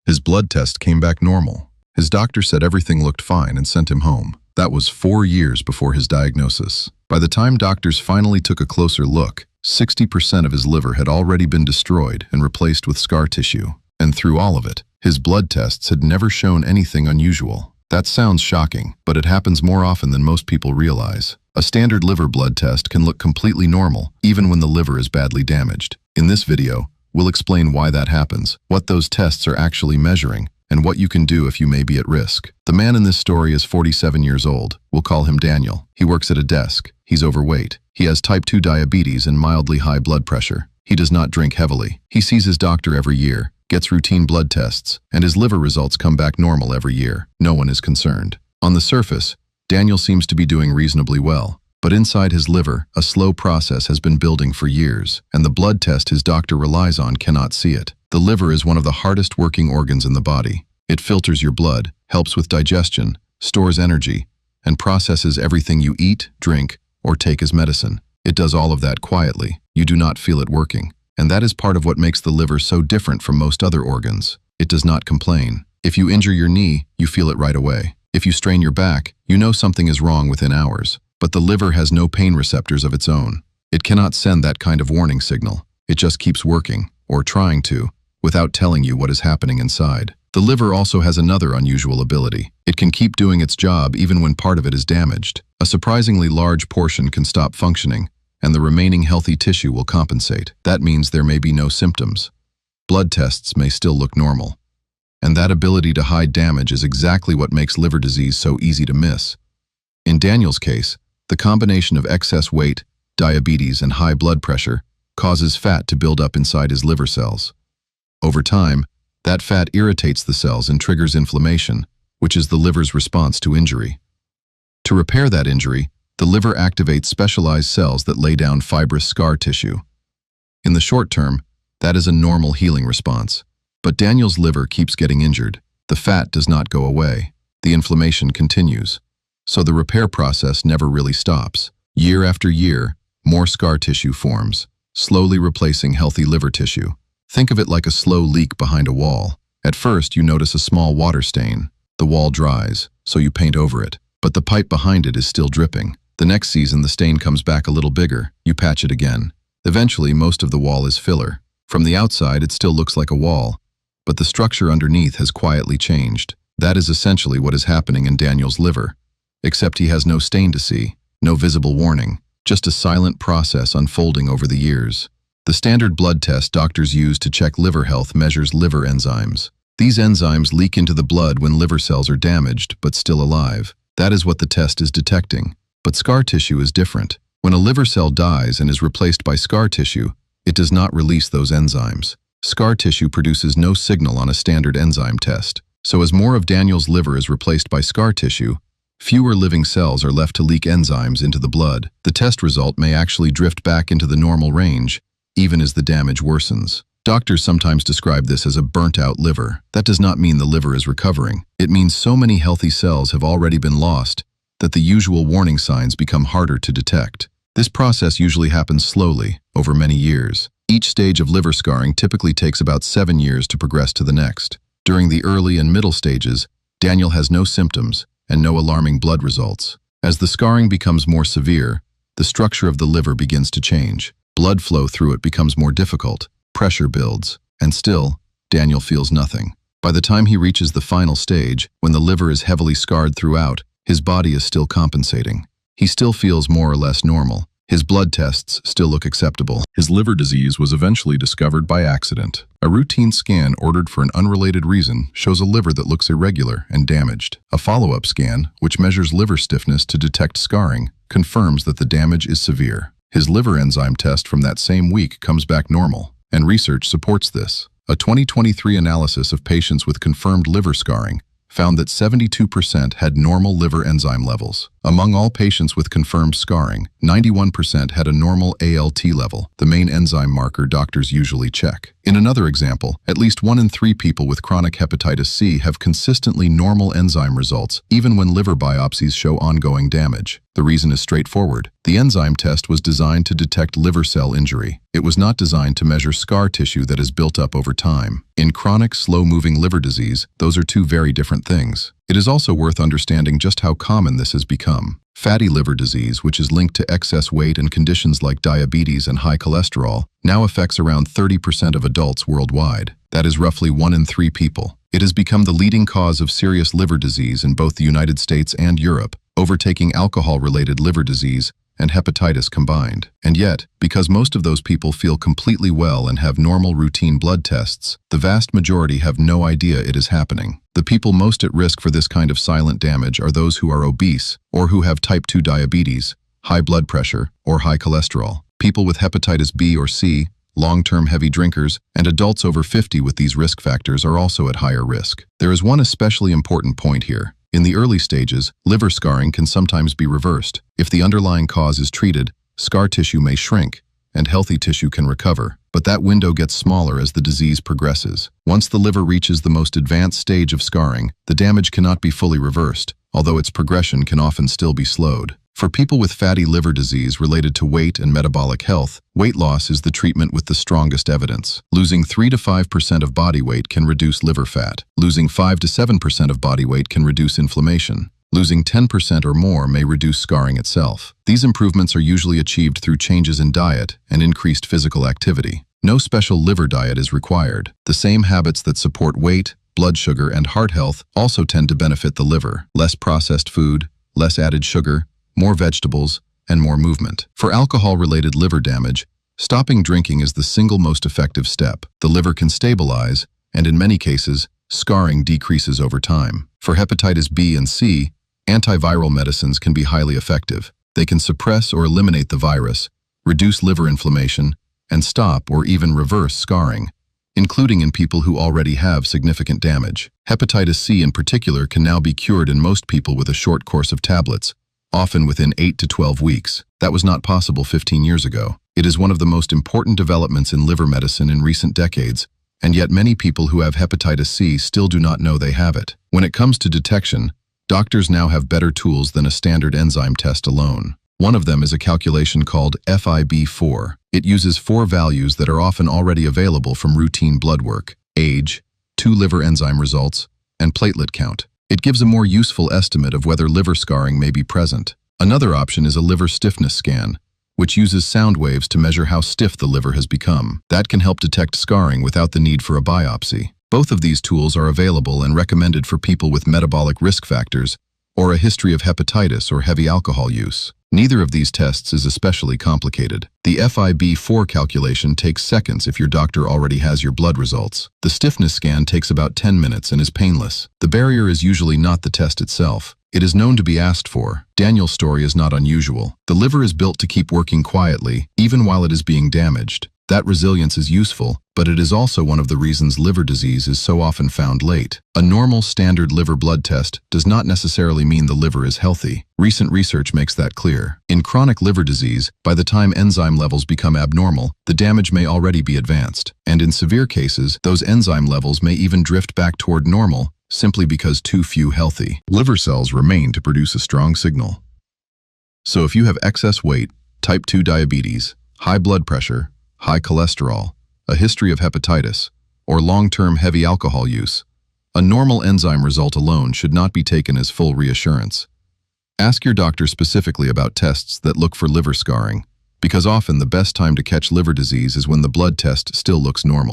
His blood test came back normal. His doctor said everything looked fine and sent him home. That was 4 years before his diagnosis. By the time doctors finally took a closer look, 60% of his liver had already been destroyed and replaced with scar tissue. And through all of it, his blood tests had never shown anything unusual. That sounds shocking, but it happens more often than most people realize. A standard liver blood test can look completely normal, even when the liver is badly damaged. In this video, we'll explain why that happens, what those tests are actually measuring, and what you can do if you may be at risk. The man in this story is 47 years old. We'll call him Daniel. He works at a desk. He's overweight. He has type 2 diabetes and mildly high blood pressure. He does not drink heavily. He sees his doctor every year, gets routine blood tests, and his liver results come back normal every year. No one is concerned. On the surface, Daniel seems to be doing reasonably well. But inside his liver, a slow process has been building for years, and the blood test his doctor relies on cannot see it. The liver is one of the hardest working organs in the body. It filters your blood, helps with digestion, stores energy, and processes everything you eat, drink, or take as medicine. It does all of that quietly. You do not feel it working. And that is part of what makes the liver so different from most other organs. It does not complain. If you injure your knee, you feel it right away. If you strain your back, you know something is wrong within hours. But the liver has no pain receptors of its own. It cannot send that kind of warning signal. It just keeps working, or trying to, without telling you what is happening inside. The liver also has another unusual ability. It can keep doing its job even when part of it is damaged. A surprisingly large portion can stop functioning, and the remaining healthy tissue will compensate. That means there may be no symptoms. Blood tests may still look normal. And that ability to hide damage is exactly what makes liver disease so easy to miss. In Daniel's case, the combination of excess weight, diabetes, and high blood pressure causes fat to build up inside his liver cells. Over time, that fat irritates the cells and triggers inflammation, which is the liver's response to injury. To repair that injury, the liver activates specialized cells that lay down fibrous scar tissue. In the short term, that is a normal healing response. But Daniel's liver keeps getting injured. The fat does not go away. The inflammation continues. So the repair process never really stops. Year after year, more scar tissue forms, slowly replacing healthy liver tissue. Think of it like a slow leak behind a wall. At first, you notice a small water stain. The wall dries, so you paint over it. But the pipe behind it is still dripping. The next season, the stain comes back a little bigger. You patch it again. Eventually, most of the wall is filler. From the outside, it still looks like a wall, but the structure underneath has quietly changed. That is essentially what is happening in Daniel's liver. Except he has no stain to see, no visible warning, just a silent process unfolding over the years. The standard blood test doctors use to check liver health measures liver enzymes. These enzymes leak into the blood when liver cells are damaged but still alive. That is what the test is detecting. But scar tissue is different. When a liver cell dies and is replaced by scar tissue, it does not release those enzymes. Scar tissue produces no signal on a standard enzyme test. So as more of Daniel's liver is replaced by scar tissue, fewer living cells are left to leak enzymes into the blood. The test result may actually drift back into the normal range, even as the damage worsens. Doctors sometimes describe this as a burnt-out liver. That does not mean the liver is recovering. It means so many healthy cells have already been lost that the usual warning signs become harder to detect. This process usually happens slowly, over many years. Each stage of liver scarring typically takes about 7 years to progress to the next. During the early and middle stages, Daniel has no symptoms and no alarming blood results. As the scarring becomes more severe, the structure of the liver begins to change. Blood flow through it becomes more difficult, pressure builds, and still, Daniel feels nothing. By the time he reaches the final stage, when the liver is heavily scarred throughout, his body is still compensating. He still feels more or less normal. His blood tests still look acceptable. His liver disease was eventually discovered by accident. A routine scan ordered for an unrelated reason shows a liver that looks irregular and damaged. A follow-up scan, which measures liver stiffness to detect scarring, confirms that the damage is severe. His liver enzyme test from that same week comes back normal, and research supports this. A 2023 analysis of patients with confirmed liver scarring found that 72% had normal liver enzyme levels. Among all patients with confirmed scarring, 91% had a normal ALT level, the main enzyme marker doctors usually check. In another example, at least 1 in 3 people with chronic hepatitis C have consistently normal enzyme results, even when liver biopsies show ongoing damage. The reason is straightforward. The enzyme test was designed to detect liver cell injury. It was not designed to measure scar tissue that is built up over time. In chronic, slow-moving liver disease, those are two very different things. It is also worth understanding just how common this has become. Fatty liver disease, which is linked to excess weight and conditions like diabetes and high cholesterol, now affects around 30% of adults worldwide. That is roughly 1 in 3 people. It has become the leading cause of serious liver disease in both the United States and Europe, overtaking alcohol-related liver disease and hepatitis combined. And yet, because most of those people feel completely well and have normal routine blood tests, the vast majority have no idea it is happening. The people most at risk for this kind of silent damage are those who are obese or who have type 2 diabetes, high blood pressure, or high cholesterol. People with hepatitis B or C, long-term heavy drinkers, and adults over 50 with these risk factors are also at higher risk. There is one especially important point here. In the early stages, liver scarring can sometimes be reversed. If the underlying cause is treated, scar tissue may shrink, and healthy tissue can recover. But that window gets smaller as the disease progresses. Once the liver reaches the most advanced stage of scarring, the damage cannot be fully reversed, although its progression can often still be slowed. For people with fatty liver disease related to weight and metabolic health, weight loss is the treatment with the strongest evidence. Losing 3 to 5% of body weight can reduce liver fat. Losing 5 to 7% of body weight can reduce inflammation. Losing 10% or more may reduce scarring itself. These improvements are usually achieved through changes in diet and increased physical activity. No special liver diet is required. The same habits that support weight, blood sugar, and heart health also tend to benefit the liver. Less processed food, less added sugar, more vegetables, and more movement. For alcohol-related liver damage, stopping drinking is the single most effective step. The liver can stabilize, and in many cases, scarring decreases over time. For hepatitis B and C, antiviral medicines can be highly effective. They can suppress or eliminate the virus, reduce liver inflammation, and stop or even reverse scarring, including in people who already have significant damage. Hepatitis C in particular can now be cured in most people with a short course of tablets, often within 8 to 12 weeks. That was not possible 15 years ago. It is one of the most important developments in liver medicine in recent decades, and yet many people who have hepatitis C still do not know they have it. When it comes to detection, doctors now have better tools than a standard enzyme test alone. One of them is a calculation called FIB4. It uses 4 values that are often already available from routine blood work: age, 2 liver enzyme results, and platelet count. It gives a more useful estimate of whether liver scarring may be present. Another option is a liver stiffness scan, which uses sound waves to measure how stiff the liver has become. That can help detect scarring without the need for a biopsy. Both of these tools are available and recommended for people with metabolic risk factors or a history of hepatitis or heavy alcohol use. Neither of these tests is especially complicated. The FIB4 calculation takes seconds if your doctor already has your blood results. The stiffness scan takes about 10 minutes and is painless. The barrier is usually not the test itself. It is known to be asked for. Daniel's story is not unusual. The liver is built to keep working quietly, even while it is being damaged. That resilience is useful, but it is also one of the reasons liver disease is so often found late. A normal standard liver blood test does not necessarily mean the liver is healthy. Recent research makes that clear. In chronic liver disease, by the time enzyme levels become abnormal, the damage may already be advanced. And in severe cases, those enzyme levels may even drift back toward normal, simply because too few healthy liver cells remain to produce a strong signal. So if you have excess weight, type 2 diabetes, high blood pressure, high cholesterol, a history of hepatitis, or long-term heavy alcohol use, a normal enzyme result alone should not be taken as full reassurance. Ask your doctor specifically about tests that look for liver scarring, because often the best time to catch liver disease is when the blood test still looks normal.